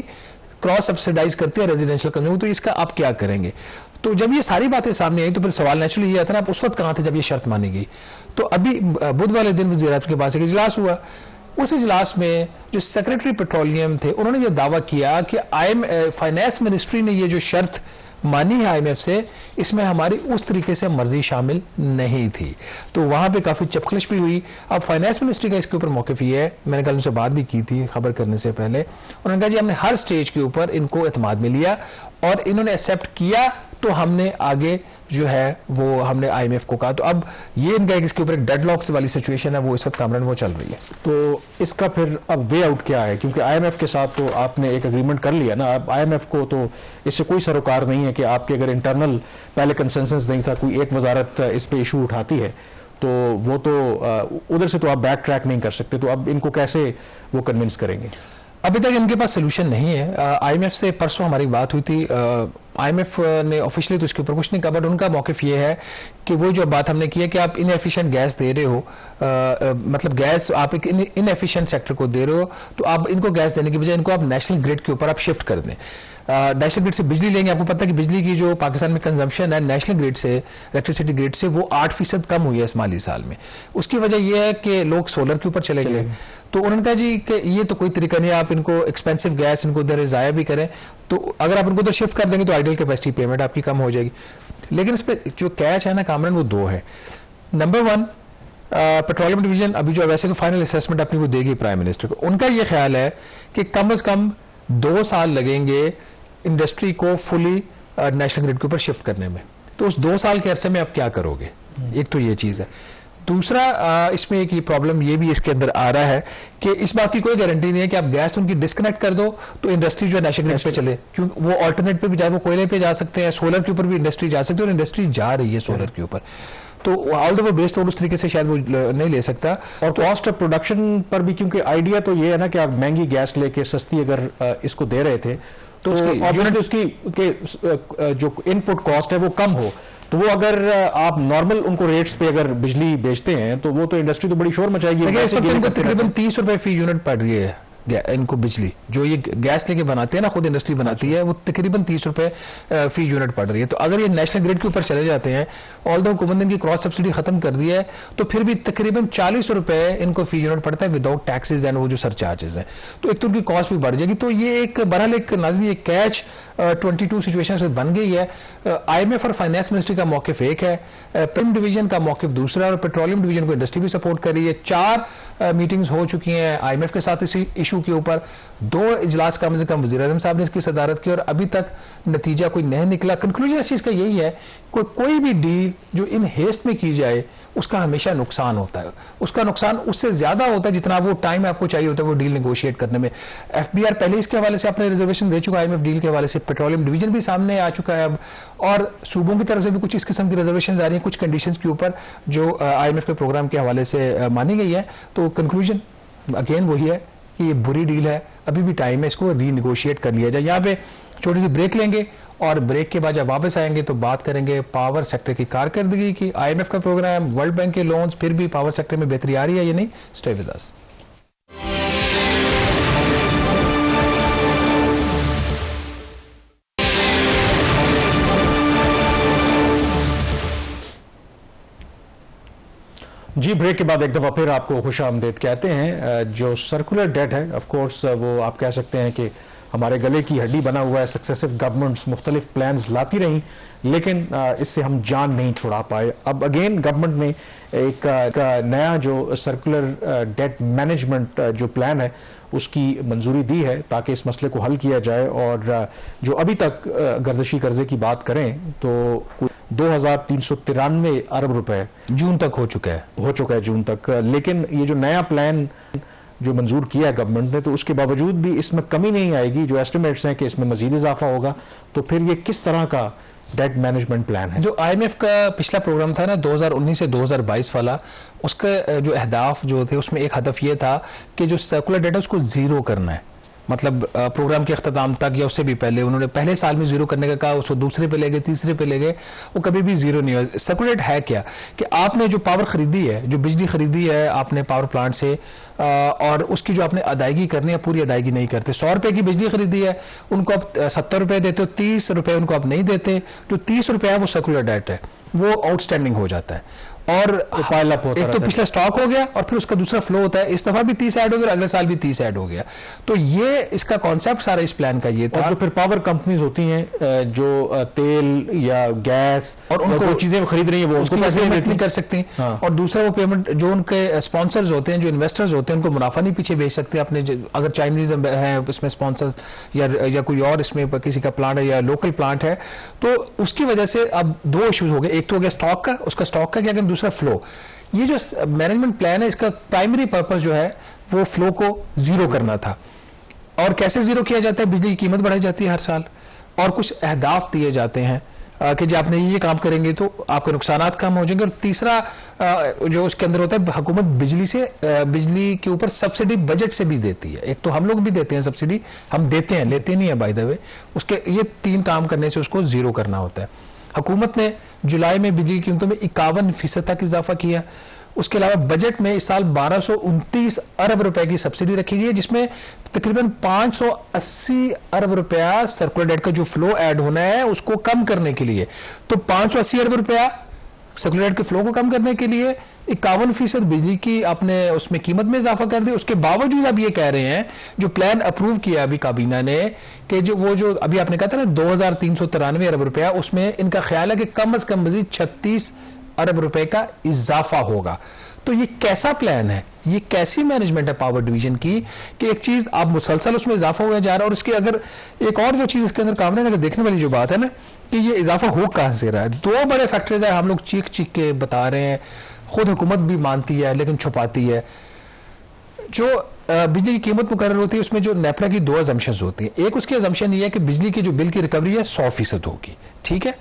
क्रॉस सब्सिडाइज करती है रेजिडेंशियल कंज्यूमर, तो इसका आप क्या करेंगे? तो जब ये सारी बातें सामने आई तो फिर सवाल नेचुरली ये आता है आप उस वक्त कहां थे जब ये शर्त मानी गई? तो अभी बुध वाले दिन वज़ीर-ए-आज़म के पास एक इजलास हुआ। उस इजलास में जो सेक्रेटरी पेट्रोलियम थे उन्होंने ये दावा किया कि फाइनेंस मिनिस्ट्री ने ये जो शर्त मानी है IMF से, इसमें हमारी उस तरीके से मर्जी शामिल नहीं थी। तो वहां पे काफी चपखलिश भी हुई। अब फाइनेंस मिनिस्ट्री का इसके ऊपर मौक़िफ़ ये है, मैंने कल उनसे बात भी की थी खबर करने से पहले, उन्होंने कहा जी हमने हर स्टेज के ऊपर इनको एतमाद में लिया और इन्होंने एक्सेप्ट किया तो हमने आगे जो है वो हमने IMF को कहा। तो अब ये इनका इसके ऊपर एक डेडलॉक वाली सिचुएशन है वो इस वक्त कामरान वो चल रही है। तो इसका फिर अब वे आउट क्या है? क्योंकि IMF के साथ तो आपने एक एग्रीमेंट कर लिया ना, अब IMF को तो इससे कोई सरोकार नहीं है कि आपके अगर इंटरनल पहले कंसेंसस नहीं था, कोई एक वजारत इस पे इशू उठाती है तो वो तो उधर से तो आप बैक ट्रैक नहीं कर सकते। तो अब इनको कैसे वो कन्विंस करेंगे? अभी तक इनके पास सोल्यूशन नहीं है। IMF से परसों हमारी बात हुई थी, IMF ने ऑफिशियली तो इसके ऊपर कुछ नहीं कहा, बट उनका मौक़िफ़ ये है कि वो जो बात हमने की है कि आप इनएफिशिएंट गैस दे रहे हो, मतलब गैस आप एक इनएफिशिएंट सेक्टर को दे रहे हो, तो आप इनको गैस देने की बजाय इनको आप नेशनल ग्रिड के ऊपर आप शिफ्ट कर दें। नेशनल ग्रिड से बिजली लेंगे, आपको पता है कि बिजली की जो पाकिस्तान में कंजम्पशन है नेशनल ग्रिड से, इलेक्ट्रिसिटी ग्रिड से, वो 8% कम हुई है इस माली साल में। उसकी वजह यह है कि लोग सोलर के ऊपर चले गए। तो उन्होंने कहा जी कि ये तो कोई तरीका नहीं है, आप इनको एक्सपेंसिव गैस इनको दे ज़ाया भी करें, तो अगर आप इनको तो शिफ्ट कर देंगे तो आइडियल कैपेसिटी पेमेंट आपकी कम हो जाएगी। लेकिन इस पर जो कैच है ना कामरान, वो 2 है। नंबर 1, पेट्रोलियम डिवीजन अभी जो वैसे तो फाइनल असेसमेंट अपनी वो देगी प्राइम मिनिस्टर को। उनका ये ख्याल है कि कम अज कम 2 साल लगेंगे इंडस्ट्री को फुली नेशनल ग्रिड के ऊपर शिफ्ट करने में। तो उस 2 साल के अरसे में आप क्या करोगे? एक तो ये चीज़ है। दूसरा इसमें एक प्रॉब्लम ये भी इसके अंदर आ रहा है कि इस बात की कोई गारंटी नहीं है कि आप गैस उनकी डिस्कनेक्ट कर दो तो इंडस्ट्री जो है नेशनल ग्रिड पे चले, क्योंकि वो अल्टरनेट पे भी जाए, वो कोयले पे जा सकते हैं, सोलर के ऊपर भी इंडस्ट्री जा सकती है, और इंडस्ट्री जा रही है सोलर के ऊपर। तो ऑल द वो बेस्ड उस तरीके से शायद वो नहीं ले सकता। और कॉस्ट ऑफ प्रोडक्शन पर भी, क्योंकि आइडिया तो ये है ना कि आप महंगी गैस लेके सस्ती अगर इसको दे रहे थे तो उसकी जो इनपुट कॉस्ट है वो कम हो, तो वो अगर आप नॉर्मल उनको रेट्स पे अगर बिजली बेचते हैं तो वो तो इंडस्ट्री तो बड़ी शोर मचाएगी। इस वक्त इनको तकरीबन 30 रुपए फी यूनिट पड़ रही है इनको बिजली, जो ये गैस लेके बनाते हैं ना, खुद इंडस्ट्री बनाती है, वो तकरीबन 30 रुपए फी यूनिट पड़ रही है। तो अगर ये नेशनल ग्रिड के ऊपर चले जाते हैं, ऑल दो हुकूमत ने इनकी क्रॉस सब्सिडी खत्म कर दी है, तो फिर भी तकरीबन 40 रुपए इनको फी यूनिट पड़ता है विदाउट टैक्सेस एंड वो जो सरचार्जेस हैं, तो एक तो उनकी कॉस्ट भी बढ़ जाएगी। तो ये एक बहरहाल एक नाज़रीन ये कैच 22 सिचुएशन से बन गई है। IMF और फाइनेंस मिनिस्ट्री का मौकिफ एक है, प्रिम डिवीजन का मौकिफ दूसरा, और पेट्रोलियम डिवीजन को इंडस्ट्री भी सपोर्ट कर रही है। 4 मीटिंग्स हो चुकी हैं IMF के साथ इस इशू के ऊपर, 2 इजलास कम से कम वज़ीर-ए-आज़म साहब ने इसकी सदारत की, और अभी तक नतीजा कोई नहीं निकला। कंक्लूजन इस चीज का यही है, कोई भी डील जो इन हेस्ट में की जाए उसका हमेशा नुकसान होता है, उसका नुकसान उससे ज्यादा होता है जितना वो टाइम आपको चाहिए होता है वो डील नेगोशिएट करने में। FBR पहले इसके हवाले से अपने रिजर्वेशन दे चुका है, IMF डील के हवाले से पेट्रोलियम डिवीजन भी सामने आ चुका है अब, और सूबों की तरफ से भी कुछ इस किस्म की रिजर्वेशन आ रही है कुछ कंडीशंस के ऊपर जो IMF के प्रोग्राम के हवाले से मानी गई है। तो कंक्लूजन अगेन वही है कि ये बुरी डील है, अभी भी टाइम है, इसको रीनेगोशिएट कर लिया जाए। यहाँ पे छोटी सी ब्रेक लेंगे, और ब्रेक के बाद जब वापस आएंगे तो बात करेंगे पावर सेक्टर की कारकर्दगी की, IMF का प्रोग्राम, वर्ल्ड बैंक के लोन्स, फिर भी पावर सेक्टर में बेहतरी आ रही है या नहीं। Stay with us. जी, ब्रेक के बाद एक दफ़ा फिर आपको खुशामदीद कहते हैं। जो सर्कुलर डेट है ऑफ कोर्स वो आप कह सकते हैं कि हमारे गले की हड्डी बना हुआ है। सक्सेसिव गवर्नमेंट्स मुख्तलिफ प्लान्स लाती रहीं, लेकिन इससे हम जान नहीं छुड़ा पाए। अब अगेन गवर्नमेंट ने एक नया जो सर्कुलर डेट मैनेजमेंट जो प्लान है उसकी मंजूरी दी है ताकि इस मसले को हल किया जाए। और जो अभी तक गर्दशी कर्जे की बात करें तो 2393 अरब रुपए जून तक हो चुका है जून तक। लेकिन ये जो नया प्लान जो मंजूर किया है गवर्नमेंट ने, तो उसके बावजूद भी इसमें कमी नहीं आएगी। जो एस्टिमेट्स हैं कि इसमें मजीद इजाफा होगा। तो फिर ये किस तरह का डेट मैनेजमेंट प्लान है? जो IMF का पिछला प्रोग्राम था ना 2019 से 2022 वाला, उसका जो अहदाफ जो थे उसमें एक हदफ ये था कि जो सर्कुलर डेट है उसको जीरो करना है। मतलब प्रोग्राम के अख्ताम तक या उससे भी पहले उन्होंने पहले साल में जीरो करने का कहा, उसको दूसरे पे ले गए, तीसरे पे ले गए, वो कभी भी जीरो नहीं हुआ। सर्कुलर है क्या कि आपने जो पावर खरीदी है, जो बिजली खरीदी है आपने पावर प्लांट से, और उसकी जो आपने अदायगी करनी है पूरी अदायगी नहीं करते। 100 रुपए की बिजली खरीदी है, उनको आप 70 रुपए देते हो, 30 रुपए उनको आप नहीं देते। जो 30 रुपए है वो सर्कुलर डेट है, वो आउटस्टैंडिंग हो जाता है। और एक तो पिछला स्टॉक हो गया और फिर उसका दूसरा फ्लो होता है। इस दफा भी 30 ऐड हो गया, अगले साल भी 30 ऐड हो गया। तो ये इसका कॉन्सेप्ट सारा इस प्लान का ये था। और जो फिर पावर कंपनीज होती हैं जो तेल या गैस और उनको चीजें खरीद रही है वो उसको पैसे पेमेंट नहीं कर सकती। हाँ। और दूसरा वो पेमेंट जो उनके स्पॉन्सर्स होते हैं, जो इन्वेस्टर्स होते हैं, उनको मुनाफा नहीं पीछे भेज सकते अपने। अगर चाइनीज है इसमें स्पॉन्सर्स या कोई और इसमें किसी का प्लांट है या लोकल प्लांट है, तो उसकी वजह से अब 2 इश्यूज हो गए। एक तो हो गया स्टॉक का, उसका स्टॉक का क्या, दूसरा फ्लो। ये जो मैनेजमेंट प्लान है इसका प्राइमरी पर्पस जो है वो फ्लो को जीरो करना था। और कैसे जीरो किया जाता है? बिजली की कीमत बढ़ाई जाती है हर साल, और कुछ अहदाफ दिए जाते हैं कि जब आपने ये काम करेंगे तो आपके नुकसानात कम हो जाएंगे। और तीसरा जो उसके अंदर होता है, हुकूमत बिजली के ऊपर सब्सिडी बजट से भी देती है। एक तो हम लोग भी देते हैं सब्सिडी, हम देते हैं, लेते नहीं है बाय द वे। उसके ये 3 काम करने से उसको जीरो करना होता है। हुकूमत ने जुलाई में बिजली की कीमतों में 51% तक इजाफा किया। उसके अलावा बजट में इस साल 1229 अरब रुपए की सब्सिडी रखी गई है, जिसमें तकरीबन 580 अरब रुपया सर्कुलर डेट का जो फ्लो ऐड होना है उसको कम करने के लिए। तो 580 अरब रुपया सर्कुलर डेट के फ्लो को कम करने के लिए 51% बिजली की आपने उसमें कीमत में इजाफा कर दिया। उसके बावजूद अब ये कह रहे हैं, जो प्लान अप्रूव किया अभी काबीना ने, कि जो अभी आपने कहा था ना 2393 अरब रुपया, उसमें इनका ख्याल है कि कम से कम मजीद 36 अरब रुपए का इजाफा होगा। तो ये कैसा प्लान है, ये कैसी मैनेजमेंट है पावर डिवीजन की कि एक चीज आप मुसलसल उसमें इजाफा हुआ जा रहा है। और इसकी अगर एक और जो चीज इसके अंदर कामरान अगर देखने वाली जो बात है ना कि ये इजाफा हो कहां से रहा है, 2 बड़े फैक्टर्स है, हम लोग चीख के बता रहे हैं। खुद हुकूमत भी मानती है लेकिन छुपाती है। जो बिजली की कीमत मुकर्रर होती है उसमें जो नेपरा की 2 अजम्पशंस होती हैं। एक उसकी अजम्पशन ये है कि बिजली की जो बिल की रिकवरी है 100% होगी, ठीक है।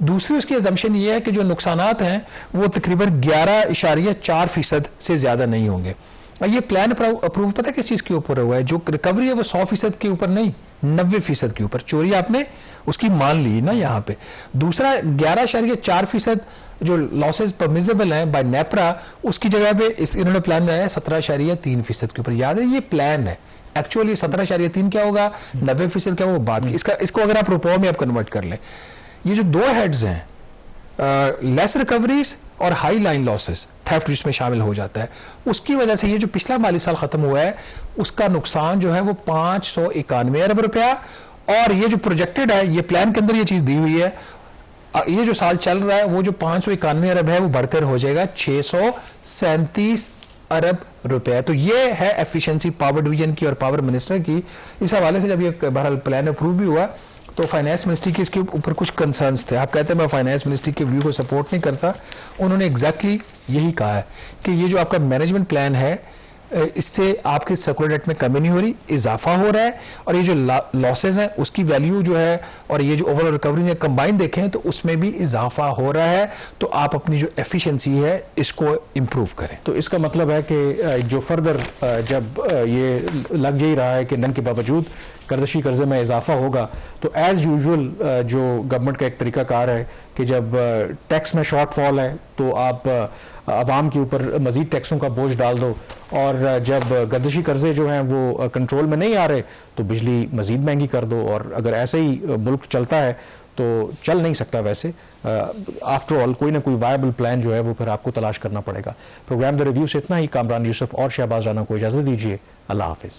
दूसरी उसकी अजम्पशन ये है कि जो नुकसानात हैं वो तकरीबन 11.4% से ज्यादा नहीं होंगे। और ये प्लान अप्रूव पता है किस चीज के ऊपर हुआ है? जो रिकवरी है वो 100% के ऊपर नहीं, 90% के ऊपर। चोरी आपने उसकी मान ली ना यहाँ पे। दूसरा 11.4% जो लॉसेस परमिसेबल हैं बाय नेपरा, उसकी जगह पे इन्होंने प्लान बनाया 17.3% के ऊपर। याद है ये प्लान है, एक्चुअली 17.3 क्या होगा, 90% क्या होगा बाद में। इसको अगर आप रुपयों में आप कन्वर्ट कर लें, ये जो 2 हेड्स हैं, लेस रिकवरीज और हाई लाइन लॉसेस, थेफ्ट जिसमें शामिल हो जाता है, उसकी वजह से ये जो पिछला माली साल खत्म हुआ है उसका नुकसान जो है वो 591 अरब रुपया, और ये जो प्रोजेक्टेड है, ये प्लान के अंदर ये चीज दी हुई है, ये जो साल चल रहा है वो जो 591 अरब है वो बढ़कर हो जाएगा 637 अरब रुपए। तो ये है एफिशिएंसी पावर डिवीजन की और पावर मिनिस्टर की। इस हवाले से जब ये बहरहाल प्लान अप्रूव भी हुआ तो फाइनेंस मिनिस्ट्री के इसके ऊपर कुछ कंसर्न्स थे। आप कहते हैं मैं फाइनेंस मिनिस्ट्री के व्यू को सपोर्ट नहीं करता, उन्होंने एग्जैक्टली यही कहा है कि ये जो आपका मैनेजमेंट प्लान है इससे आपके सर्कुलर डेट में कमी नहीं हो रही, इजाफा हो रहा है, और ये जो लॉसेज हैं उसकी वैल्यू जो है और ये जो ओवरऑल रिकवरी है कंबाइन देखें तो उसमें भी इजाफा हो रहा है। तो आप अपनी जो एफिशिएंसी है इसको इम्प्रूव करें। तो इसका मतलब है कि जो फर्दर जब ये लग जा ही रहा है कि नन के बावजूद गर्दशी कर्जे में इजाफा होगा, तो एज यूजुअल जो गवर्नमेंट का एक तरीकाकार है कि जब टैक्स में शॉर्टफॉल है तो आप आवाम के ऊपर मजीद टैक्सों का बोझ डाल दो, और जब गर्दशी कर्जे जो हैं वो कंट्रोल में नहीं आ रहे तो बिजली मजीद महंगी कर दो। और अगर ऐसे ही मुल्क चलता है तो चल नहीं सकता। वैसे आफ्टर ऑल कोई ना कोई वायबल प्लान जो है वो फिर आपको तलाश करना पड़ेगा। प्रोग्राम द रिव्यू से इतना ही। कामरान यूसुफ और शहबाज राना को इजाजत दीजिए। अल्लाह हाफिज।